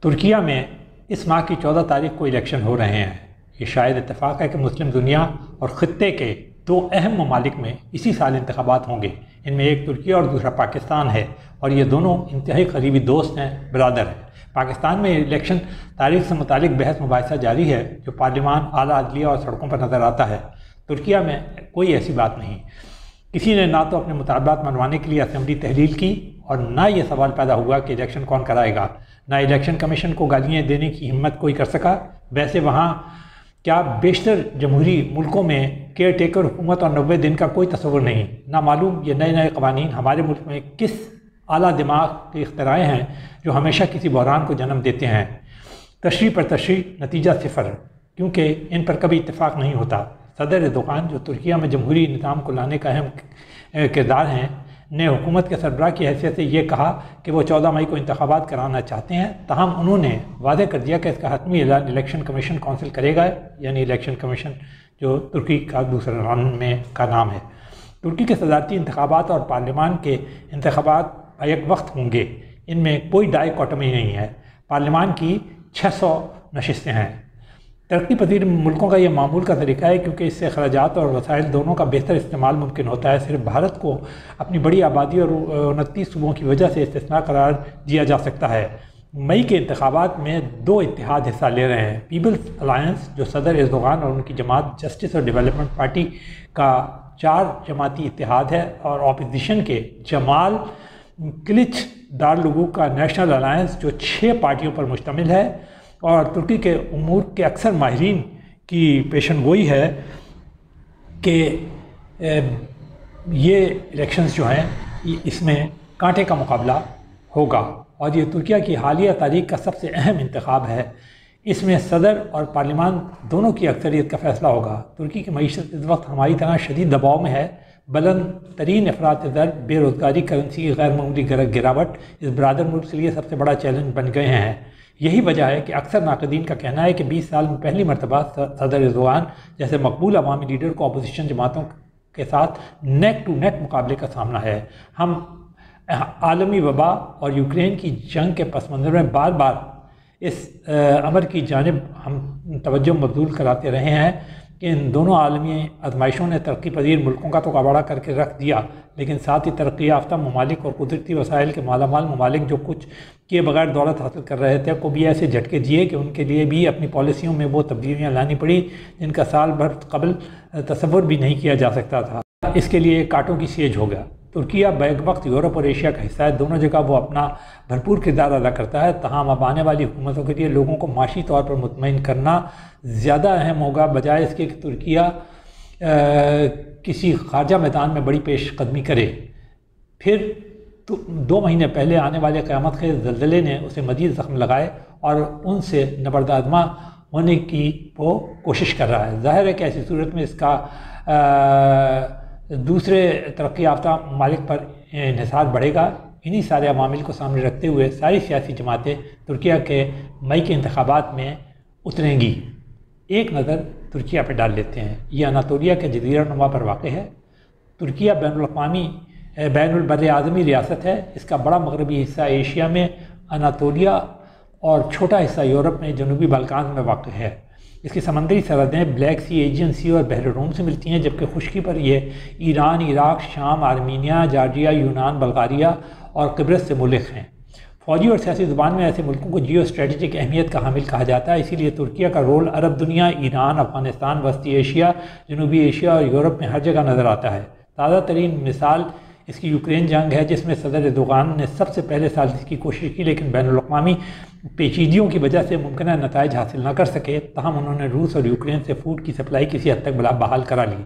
ترکیہ میں اس ماہ کی 14 تاریخ کو الیکشن ہو رہے ہیں۔ یہ شاید اتفاق ہے کہ مسلم دنیا اور خطے کے دو اہم ممالک میں اسی سال انتخابات ہوں گے۔ ان میں ایک ترکیہ اور دوسرا پاکستان ہے، اور یہ دونوں انتہائی قریبی دوست ہیں، برادر ہیں۔ پاکستان میں الیکشن تاریخ سے متعلق بحث مباحثہ جاری ہے، جو پارلیمان، اعلیٰ عدلیہ اور سڑکوں پر نظر آتا ہے۔ ترکیہ میں کوئی ایسی بات نہیں۔ کسی نے نہ تو اپنے مطالبات منوانے کے لیے اسمبلی تحلیل کی، اور نہ یہ سوال پیدا ہوا کہ الیکشن کون کرائے گا۔ نہ الیکشن کمیشن کو گالیاں دینے کی ہمت کوئی کر سکا۔ ویسے وہاں کیا بیشتر جمہوری ملکوں میں کیئر ٹیکر حکومت اور 90 دن کا کوئی تصور نہیں۔ نہ معلوم یہ نئے قوانین ہمارے ملک میں کس اعلیٰ دماغ کے اختراع ہیں جو ہمیشہ کسی بحران کو جنم دیتے ہیں۔ تشریح پر تشریح، نتیجہ صفر، کیونکہ ان پر کبھی اتفاق نہیں ہوتا۔ صدر ایردوغان، جو ترکیہ میں جمہوری نظام کو لانے کا اہم کردار ہیں، نے حکومت کے سربراہ کی حیثیت سے یہ کہا کہ وہ 14 مئی کو انتخابات کرانا چاہتے ہیں، تاہم انہوں نے واضح کر دیا کہ اس کا حتمی اعلان الیکشن کمیشن کونسل کرے گا، یعنی الیکشن کمیشن جو ترکی کا دوسرا کا نام ہے۔ ترکی کے صدارتی انتخابات اور پارلیمان کے انتخابات بیک وقت ہوں گے۔ ان میں کوئی ڈائیکاٹمی نہیں ہے۔ پارلیمان کی 600 نشستیں ہیں۔ ترقی پذیر ملکوں کا یہ معمول کا طریقہ ہے، کیونکہ اس سے اخراجات اور وسائل دونوں کا بہتر استعمال ممکن ہوتا ہے۔ صرف بھارت کو اپنی بڑی آبادی اور 29 صوبوں کی وجہ سے استثناء قرار دیا جا سکتا ہے۔ مئی کے انتخابات میں 2 اتحاد حصہ لے رہے ہیں۔ پیپلز الائنس، جو صدر ایردوغان اور ان کی جماعت جسٹس اور ڈیولپمنٹ پارٹی کا 4 جماعتی اتحاد ہے، اور اپوزیشن کے جمال کلچ دارالگو کا نیشنل الائنس، جو 6 پارٹیوں پر مشتمل ہے۔ اور ترکی کے امور کے اکثر ماہرین کی پیشن گوئی ہے کہ یہ الیکشنز جو ہیں اس میں کانٹے کا مقابلہ ہوگا، اور یہ ترکیہ کی حالیہ تاریخ کا سب سے اہم انتخاب ہے۔ اس میں صدر اور پارلیمان دونوں کی اکثریت کا فیصلہ ہوگا۔ ترکی کی معیشت اس وقت ہماری طرح شدید دباؤ میں ہے۔ بلند ترین افراط زر، بے روزگاری، کرنسی کی غیر معمولی گراوٹ اس برادر ملک کے لیے سب سے بڑا چیلنج بن گئے ہیں۔ یہی وجہ ہے کہ اکثر ناقدین کا کہنا ہے کہ 20 سال میں پہلی مرتبہ صدر ایردوغان جیسے مقبول عوامی لیڈر کو اپوزیشن جماعتوں کے ساتھ نیک ٹو نیک مقابلے کا سامنا ہے۔ ہم عالمی وبا اور یوکرین کی جنگ کے پس منظر میں بار بار اس امر کی جانب ہم توجہ مبذول کراتے رہے ہیں کہ ان دونوں عالمی آزمائشوں نے ترقی پذیر ملکوں کا تو کباڑہ کر کے رکھ دیا، لیکن ساتھ ہی ترقی یافتہ ممالک اور قدرتی وسائل کے مالا مال ممالک جو کچھ کیے بغیر دولت حاصل کر رہے تھے کو بھی ایسے جھٹکے دیے کہ ان کے لیے بھی اپنی پالیسیوں میں وہ تبدیلیاں لانی پڑی جن کا سال بھر قبل تصور بھی نہیں کیا جا سکتا تھا۔ اس کے لیے کانٹوں کی سیج ہو گیا۔ ترکیہ بیک وقت یورپ اور ایشیا کا حصہ ہے۔ دونوں جگہ وہ اپنا بھرپور کردار ادا کرتا ہے، تاہم اب آنے والی حکومتوں کے لیے لوگوں کو معاشی طور پر مطمئن کرنا زیادہ اہم ہوگا، بجائے اس کے کہ ترکیہ کسی خارجہ میدان میں بڑی پیش قدمی کرے۔ پھر 2 مہینے پہلے آنے والے قیامت خیز زلزلے نے اسے مزید زخم لگائے اور ان سے نبردآزما ہونے کی وہ کوشش کر رہا ہے۔ ظاہر ہے کہ ایسی صورت میں اس کا دوسرے ترقی یافتہ ممالک پر انحصار بڑھے گا۔ انہی سارے عوامل کو سامنے رکھتے ہوئے ساری سیاسی جماعتیں ترکیہ کے مئی کے انتخابات میں اتریں گی۔ ایک نظر ترکیہ پہ ڈال لیتے ہیں۔ یہ اناطولیہ کے جزیرہ نما پر واقع ہے۔ ترکیہ بین البر اعظمی ریاست ہے۔ اس کا بڑا مغربی حصہ ایشیا میں، اناطولیہ اور چھوٹا حصہ یورپ میں جنوبی بالکان میں واقع ہے۔ اس کی سمندری سرحدیں بلیک سی، ایجین سی اور بحر روم سے ملتی ہیں، جبکہ خشکی پر یہ ایران، عراق، شام، آرمینیا، جارجیا، یونان، بلغاریہ اور قبرص سے ملک ہیں۔ فوجی اور سیاسی زبان میں ایسے ملکوں کو جیو اسٹریٹجک اہمیت کا حامل کہا جاتا ہے۔ اسی لیے ترکیہ کا رول عرب دنیا، ایران، افغانستان، وسطی ایشیا، جنوبی ایشیا اور یورپ میں ہر جگہ نظر آتا ہے۔ تازہ ترین مثال اس کی یوکرین جنگ ہے، جس میں صدر ایردوغان نے سب سے پہلے سازش کی کوشش کی، لیکن بین الاقوامی پیچیدگیوں کی وجہ سے ممکنہ نتائج حاصل نہ کر سکے۔ تاہم انہوں نے روس اور یوکرین سے فوڈ کی سپلائی کسی حد تک بحال کرا لی۔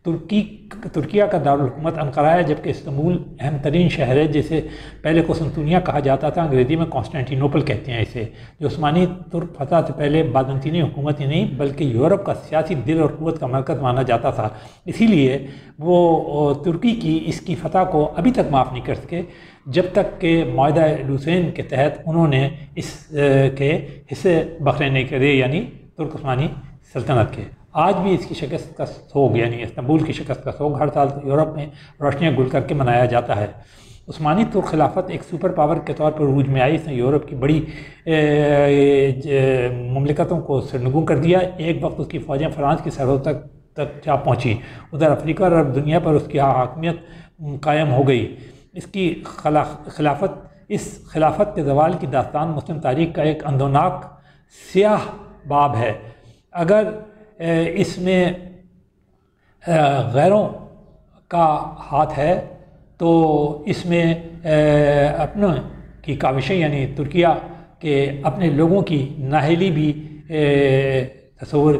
ترکیہ کا دارالحکومت انقرہ ہے، جبکہ استنبول اہم ترین شہر ہے، جسے پہلے قسطنطنیہ کہا جاتا تھا، انگریزی میں کانسٹینٹینوپل کہتے ہیں اسے، جو عثمانی ترک فتح سے پہلے بازنطینی حکومت ہی نہیں بلکہ یورپ کا سیاسی دل اور قوت کا مرکز مانا جاتا تھا۔ اسی لیے وہ ترکی کی اس کی فتح کو ابھی تک معاف نہیں کر سکے، جب تک کہ معاہدہ لوسین کے تحت انہوں نے اس کے حصے بکھرے نہیں کرے، یعنی ترک عثمانی سلطنت کے۔ آج بھی اس کی شکست کا سوگ، یعنی استنبول کی شکست کا سوگ، ہر سال یورپ میں روشنیاں گل کر کے منایا جاتا ہے۔ عثمانی ترک خلافت ایک سپر پاور کے طور پر عروج میں آئی، اس نے یورپ کی بڑی مملکتوں کو سرنگوں کر دیا۔ ایک وقت اس کی فوجیں فرانس کی سرحد تک جا پہنچی، ادھر افریقہ اور عرب دنیا پر اس کی حاکمیت قائم ہو گئی۔ اس کی خلافت کے زوال کی داستان مسلم تاریخ کا ایک اندوناک سیاہ باب ہے۔ اگر اس میں غیروں کا ہاتھ ہے تو اس میں اپنے کی کاوشیں یعنی ترکیہ کے اپنے لوگوں کی نااہلی بھی تصور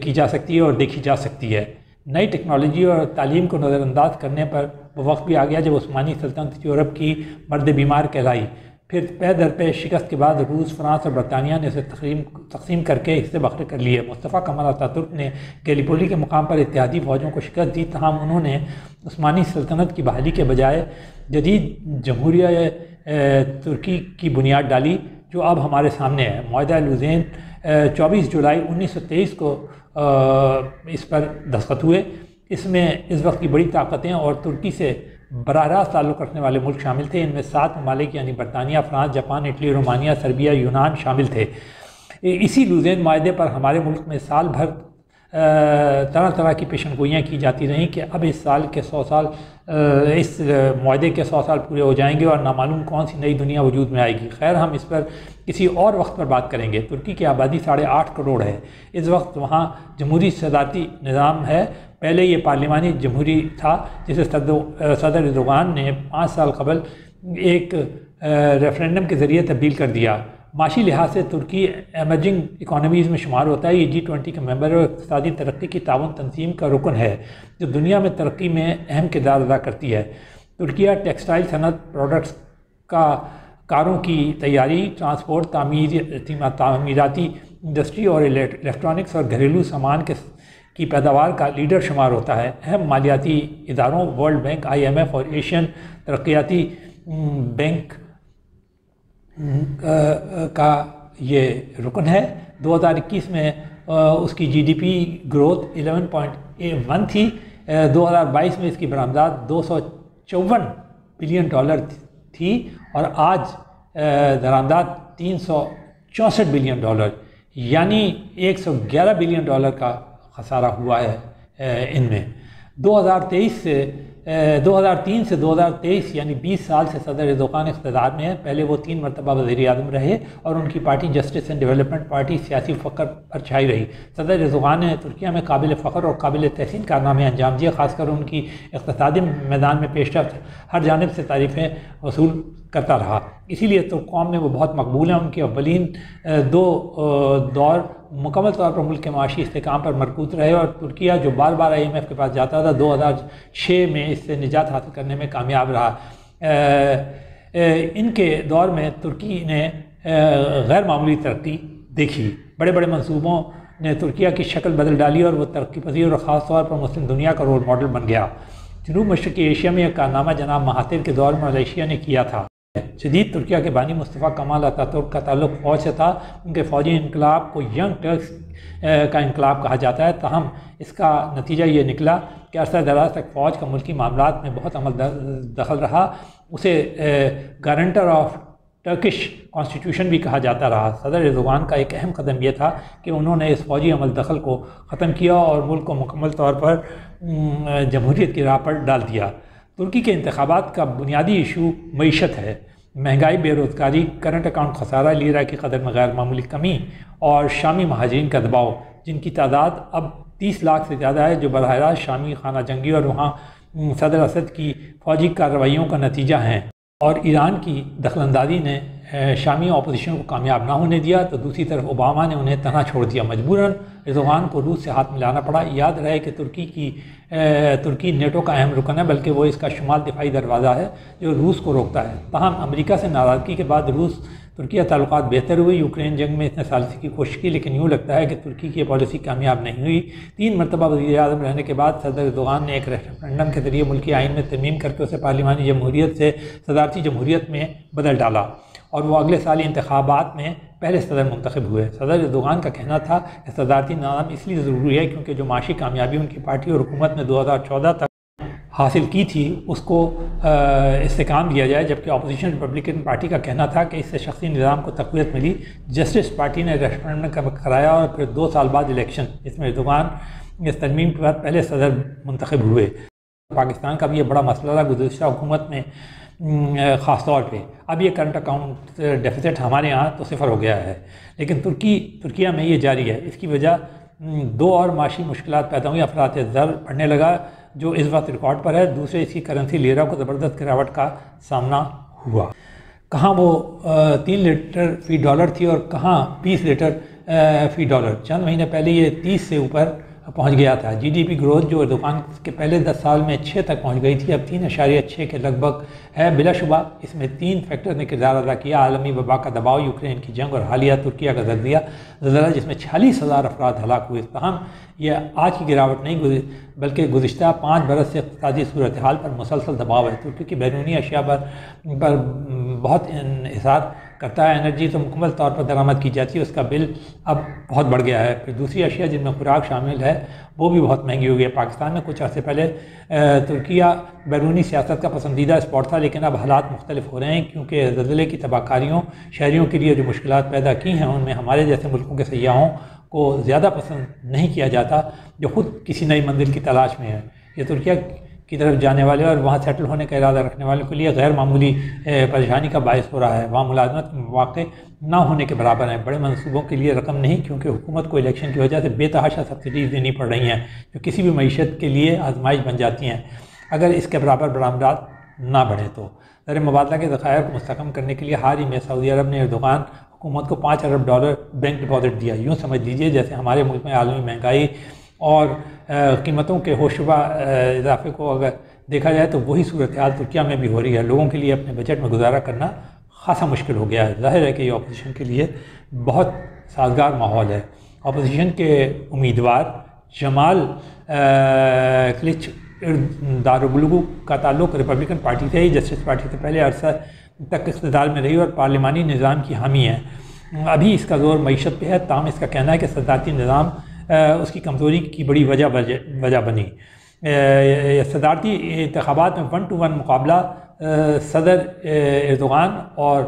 کی جا سکتی ہے اور دیکھی جا سکتی ہے۔ نئی ٹیکنالوجی اور تعلیم کو نظر انداز کرنے پر وہ وقت بھی آ گیا جب عثمانی سلطنت یورپ کی مرد بیمار کہلائی۔ پھر پے در پے شکست کے بعد روس، فرانس اور برطانیہ نے اسے تقسیم کر کے حصے بخرے کر لیے۔ مصطفیٰ کمال آتاترک نے گیلیپولی کے مقام پر اتحادی فوجوں کو شکست دی، تاہم انہوں نے عثمانی سلطنت کی بحالی کے بجائے جدید جمہوریہ ترکی کی بنیاد ڈالی جو اب ہمارے سامنے ہے۔ معاہدہ لوزین 24 جولائی 1923 کو اس پر دستخط ہوئے۔ اس میں اس وقت کی بڑی طاقتیں اور ترکی سے براہ راست تعلق رکھنے والے ملک شامل تھے۔ ان میں 7 ممالک یعنی برطانیہ، France, Japan, Italy, Romania, Serbia, یونان شامل تھے۔ اسی لوزین معاہدے پر ہمارے ملک میں سال بھر طرح طرح کی پیشن گوئیاں کی جاتی رہیں کہ اب اس معاہدے کے 100 سال پورے ہو جائیں گے اور نامعلوم کون سی نئی دنیا وجود میں آئے گی۔ خیر، ہم اس پر کسی اور وقت پر بات کریں گے۔ ترکی کی آبادی 8.5 کروڑ ہے۔ اس وقت وہاں جمہوری صدارتی نظام ہے۔ پہلے یہ پارلیمانی جمہوری تھا جسے صدر ایردوغان نے 5 سال قبل ایک ریفرینڈم کے ذریعے تبدیل کر دیا۔ معاشی لحاظ سے ترکی ایمرجنگ اکانومیز میں شمار ہوتا ہے۔ یہ G20 کے ممبر اور اقتصادی ترقی کی تعاون تنظیم کا رکن ہے جو دنیا میں ترقی میں اہم کردار ادا کرتی ہے۔ ترکیہ ٹیکسٹائل صنعت، پروڈکٹس کاروں کی تیاری، ٹرانسپورٹ، تعمیراتی انڈسٹری اور الیکٹرانکس اور گھریلو سامان کی پیداوار کا لیڈر شمار ہوتا ہے۔ اہم مالیاتی اداروں ورلڈ بینک، IMF اور ایشین ترقیاتی بینک کا یہ رکن ہے۔ 2021 میں اس کی GDP گروتھ 11.1 تھی۔ 2022 میں اس کی برآمدات $254 بلین تھی اور آج درآمدات $364 بلین، یعنی $111 بلین کا خسارہ ہوا ہے ان میں۔ 2003 سے 2023 یعنی 20 سال سے صدر ایردوغان اقتدار میں ہے۔ پہلے وہ 3 مرتبہ وزیر اعظم رہے اور ان کی party justice and development party سیاسی فخر پر چھائی رہی۔ صدر ایردوغان نے ترکیہ میں قابل فخر اور قابل تحسین کارنامے انجام دیے، خاص کر ان کی اقتصادی میدان میں پیش رفت ہر جانب سے تعریفیں وصول کرتا رہا۔ اسی لیے ترک قوم میں وہ بہت مقبول ہیں۔ ان کے اولین 2 دور مکمل طور پر ملک کے معاشی استحکام پر مرکوز رہے اور ترکیہ جو بار بار IMF کے پاس جاتا تھا 2006 میں اس سے نجات حاصل کرنے میں کامیاب رہا۔ ان کے دور میں ترکی نے غیر معمولی ترقی دیکھی۔ بڑے بڑے منصوبوں نے ترکیہ کی شکل بدل ڈالی اور وہ ترقی پذیر اور خاص طور پر مسلم دنیا کا رول ماڈل بن گیا۔ جنوب مشرقی ایشیا میں یہ کارنامہ جناب مہاتیر کے دور میں ملیشیا نے کیا تھا۔ جدید ترکیہ کے بانی مصطفیٰ کمال آتاترک کا تعلق فوج سے تھا۔ ان کے فوجی انقلاب کو ینگ ٹرکس کا انقلاب کہا جاتا ہے، تاہم اس کا نتیجہ یہ نکلا کہ عرصہ دراز تک فوج کا ملکی معاملات میں بہت عمل دخل رہا۔ اسے گارنٹر آف ٹرکش کانسٹیٹیوشن بھی کہا جاتا رہا۔ صدر ایردوغان کا ایک اہم قدم یہ تھا کہ انہوں نے اس فوجی عمل دخل کو ختم کیا اور ملک کو مکمل طور پر جمہوریت کی راہ پر ڈال دیا۔ ترکی کے انتخابات کا بنیادی ایشو معیشت ہے۔ مہنگائی، بے روزگاری، کرنٹ اکاؤنٹ خسارہ، لیرہ کی قدر میں غیر معمولی کمی اور شامی مہاجرین کا دباؤ، جن کی تعداد اب 30 لاکھ سے زیادہ ہے، جو براہ راست شامی خانہ جنگی اور وہاں صدر اسد کی فوجی کارروائیوں کا نتیجہ ہیں۔ اور ایران کی دخل اندازی نے شامی اپوزیشن کو کامیاب نہ ہونے دیا، تو دوسری طرف اوباما نے انہیں تنہا چھوڑ دیا۔ مجبوراً ایردوغان کو روس سے ہاتھ ملانا پڑا۔ یاد رہے کہ ترکی نیٹو کا اہم رکن ہے، بلکہ وہ اس کا شمال دفاعی دروازہ ہے جو روس کو روکتا ہے۔ تاہم امریکہ سے ناراضگی کے بعد روس ترکیہ تعلقات بہتر ہوئے۔ یوکرین جنگ میں اس نے ثالثی کی کوشش کی، لیکن یوں لگتا ہے کہ ترکی کی پالیسی کامیاب نہیں ہوئی۔ 3 مرتبہ وزیر اعظم رہنے کے بعد صدر ایردوغان نے ایک ریفرنڈم کے ذریعے ملکی آئین میں ترمیم کر کے اسے پارلیمانی جمہوریت سے صدارتی جمہوریت میں بدل ڈالا اور وہ اگلے سال انتخابات میں پہلے صدر منتخب ہوئے۔ صدر ایردوغان کا کہنا تھا کہ صدارتی نظام اس لیے ضروری ہے کیونکہ جو معاشی کامیابی ان کی پارٹی اور حکومت میں 2014 تک حاصل کی تھی اس کو استحکام دیا جائے، جبکہ اپوزیشن ریپبلکن پارٹی کا کہنا تھا کہ اس سے شخصی نظام کو تقویت ملی۔ جسٹس پارٹی نے ریفرنڈم کرایا اور پھر 2 سال بعد الیکشن، اس میں ایردوغان اس ترمیم کے بعد پہلے صدر منتخب ہوئے۔ پاکستان کا بھی یہ بڑا مسئلہ تھا گزشتہ حکومت میں خاص طور پہ۔ اب یہ کرنٹ اکاؤنٹ ڈیفیسٹ ہمارے ہاں تو 0 ہو گیا ہے، لیکن ترکیہ میں یہ جاری ہے۔ اس کی وجہ 2 اور معاشی مشکلات پیدا ہوئی۔ افراط زر بڑھنے لگا جو اس وقت ریکارڈ پر ہے، دوسرے اس کی کرنسی لیرا کو زبردست گراوٹ کا سامنا ہوا۔ کہاں وہ 3 لیٹر فی ڈالر تھی اور کہاں 20 لیٹر فی ڈالر۔ چند مہینے پہلے یہ 30 سے اوپر پہنچ گیا تھا۔ جی ڈی پی گروتھ جو ایردوغان کے پہلے 10 سال میں 6 تک پہنچ گئی تھی، اب 3.6 کے لگ بھگ ہے۔ بلا شبہ اس میں 3 فیکٹر نے کردار ادا کیا: عالمی وبا کا دباؤ، یوکرین کی جنگ اور حالیہ ترکیہ کا زلزلہ جس میں 46,000 افراد ہلاک ہوئے۔ تاہم یہ آج کی گراوٹ نہیں بلکہ گزشتہ 5 برس سے اقتصادی صورتحال پر مسلسل دباؤ ہے۔ ترکی کی بیرونی اشیاء پر بہت انحصار کرتا ہے۔ انرجی تو مکمل طور پر درآمد کی جاتی ہے، اس کا بل اب بہت بڑھ گیا ہے۔ پھر دوسری اشیاء جن میں خوراک شامل ہے وہ بھی بہت مہنگی ہو گئی ہے۔ پاکستان میں کچھ عرصے پہلے ترکیہ بیرونی سیاست کا پسندیدہ اسپاٹ تھا، لیکن اب حالات مختلف ہو رہے ہیں کیونکہ زلزلے کی تباہ کاریوں شہریوں کے لیے جو مشکلات پیدا کی ہیں ان میں ہمارے جیسے ملکوں کے سیاحوں کو زیادہ پسند نہیں کیا جاتا جو خود کسی نئی منزل کی تلاش میں ہے۔ یہ ترکیہ کی طرف جانے والے اور وہاں سیٹل ہونے کا ارادہ رکھنے والوں کے لیے غیر معمولی پریشانی کا باعث ہو رہا ہے۔ وہاں ملازمت کے مواقع نہ ہونے کے برابر ہیں۔ بڑے منصوبوں کے لیے رقم نہیں کیونکہ حکومت کو الیکشن کی وجہ سے بے تحاشا سبسڈیز دینی پڑ رہی ہیں جو کسی بھی معیشت کے لیے آزمائش بن جاتی ہیں اگر اس کے برابر برآمدات نہ بڑھیں تو۔ زر مبادلہ کے ذخائر کو مستحکم کرنے کے لیے حال ہی میں سعودی عرب نے ایردوغان حکومت کو $5 ارب بینک ڈپازٹ دیا۔ یوں سمجھ لیجئے جیسے ہمارے ملک میں عالمی مہنگائی اور قیمتوں کے ہوشربا اضافے کو اگر دیکھا جائے تو وہی صورتحال ترکیہ میں بھی ہو رہی ہے۔ لوگوں کے لیے اپنے بجٹ میں گزارا کرنا خاصا مشکل ہو گیا ہے۔ ظاہر ہے کہ یہ اپوزیشن کے لیے بہت سازگار ماحول ہے۔ اپوزیشن کے امیدوار جمال کلچ دارالگلو کا تعلق ریپبلکن پارٹی سے ہی جسٹس پارٹی سے پہلے عرصہ تک اقتدار میں رہی اور پارلیمانی نظام کی حامی ہے۔ ابھی اس کا زور معیشت پہ ہے، تاہم اس کا کہنا ہے کہ صدارتی نظام اس کی کمزوری کی بڑی وجہ بنی۔ صدارتی انتخابات میں 1 to 1 مقابلہ صدر ایردوغان اور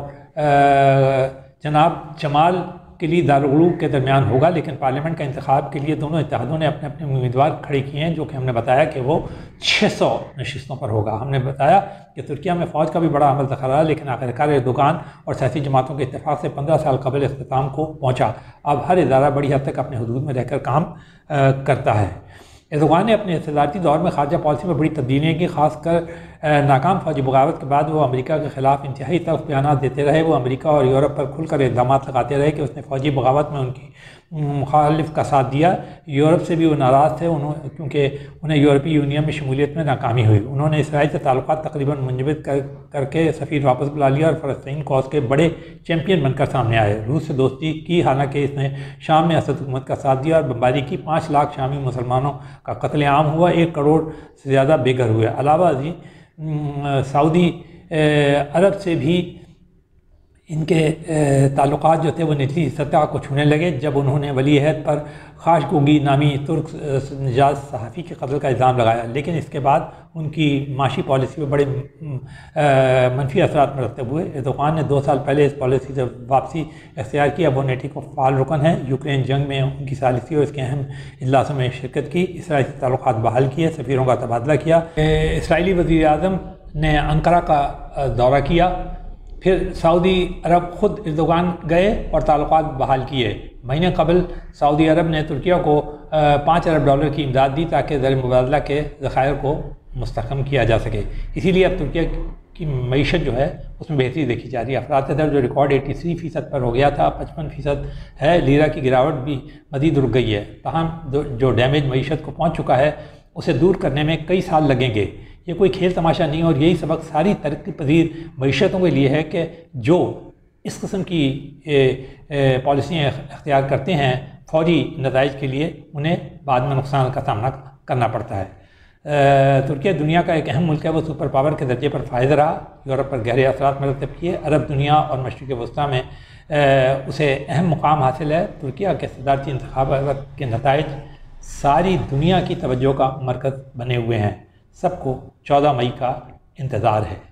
جناب جمال کے لیے دارالغلو کے درمیان ہوگا، لیکن پارلیمنٹ کا انتخاب کے لیے دونوں اتحادوں نے اپنے اپنے امیدوار کھڑے کیے ہیں جو کہ ہم نے بتایا کہ وہ 600 نشستوں پر ہوگا۔ ہم نے بتایا کہ ترکیہ میں فوج کا بھی بڑا عمل دخل رہا ہے، لیکن آخرکار ایردوغان اور سیاسی جماعتوں کے اتفاق سے 15 سال قبل اختتام کو پہنچا۔ اب ہر ادارہ بڑی حد تک اپنے حدود میں رہ کر کام کرتا ہے۔ ایردوغان نے اپنے صدارتی دور میں خارجہ پالیسی میں بڑی تبدیلیاں کی، خاص کر ناکام فوجی بغاوت کے بعد وہ امریکہ کے خلاف انتہائی تلخ بیانات دیتے رہے۔ وہ امریکہ اور یورپ پر کھل کر الزامات لگاتے رہے کہ اس نے فوجی بغاوت میں ان کی مخالف کا ساتھ دیا۔ یورپ سے بھی وہ ناراض تھے کیونکہ انہیں یورپی یونین میں شمولیت میں ناکامی ہوئی۔ انہوں نے اسرائیل سے تعلقات تقریباً منجمد کر کے سفیر واپس بلا لیا اور فلسطین کوز کے بڑے چیمپئن بن کر سامنے آئے۔ روس سے دوستی کی، حالانکہ اس نے شام میں اسد حکومت کا ساتھ دیا اور بمباری کی۔ 5 لاکھ شامی مسلمانوں کا قتل عام ہوا، 1 کروڑ سے زیادہ بے گھر ہوئے۔ علاوہ ازیں سعودی عرب سے بھی ان کے تعلقات جو تھے وہ نچلی سطح کو چھونے لگے جب انہوں نے ولی عہد پر خاشقوگی نامی ترک نژاد صحافی کے قتل کا الزام لگایا، لیکن اس کے بعد ان کی معاشی پالیسی میں بڑے منفی اثرات مرتب ہوئے۔ ایردوغان نے 2 سال پہلے اس پالیسی سے واپسی اختیار کی۔ اب وہ نیٹو کو فعال رکن ہیں۔ یوکرین جنگ میں ان کی ثالثی اور اس کے اہم اجلاسوں میں شرکت کی، اسرائیل سے تعلقات بحال کیے، سفیروں کا تبادلہ کیا۔ اسرائیلی وزیر اعظم نے انقرہ کا دورہ کیا، پھر سعودی عرب خود ایردوغان گئے اور تعلقات بحال کیے۔ مہینے قبل سعودی عرب نے ترکیہ کو $5 ارب کی امداد دی تاکہ زر مبادلہ کے ذخائر کو مستحکم کیا جا سکے۔ اسی لیے اب ترکیہ کی معیشت جو ہے اس میں بہتری دیکھی جا رہی ہے۔ افراط زر جو ریکارڈ 83% پر ہو گیا تھا 55% ہے۔ لیرا کی گراوٹ بھی مزید رک گئی ہے، تاہم جو ڈیمیج معیشت کو پہنچ چکا ہے اسے دور کرنے میں کئی سال لگیں گے۔ یہ کوئی کھیل تماشا نہیں، اور یہی سبق ساری ترقی پذیر معیشتوں کے لیے ہے کہ جو اس قسم کی پالیسیاں اختیار کرتے ہیں فوری نتائج کے لیے انہیں بعد میں نقصان کا سامنا کرنا پڑتا ہے۔ ترکیہ دنیا کا ایک اہم ملک ہے، وہ سپر پاور کے درجے پر فائز رہا، یورپ پر گہرے اثرات مرتب کیے، عرب دنیا اور مشرق وسطیٰ میں اسے اہم مقام حاصل ہے۔ ترکیہ کے صدارتی انتخابات کے نتائج ساری دنیا کی توجہ کا مرکز بنے ہوئے ہیں۔ سب کو 14 مئی کا انتظار ہے۔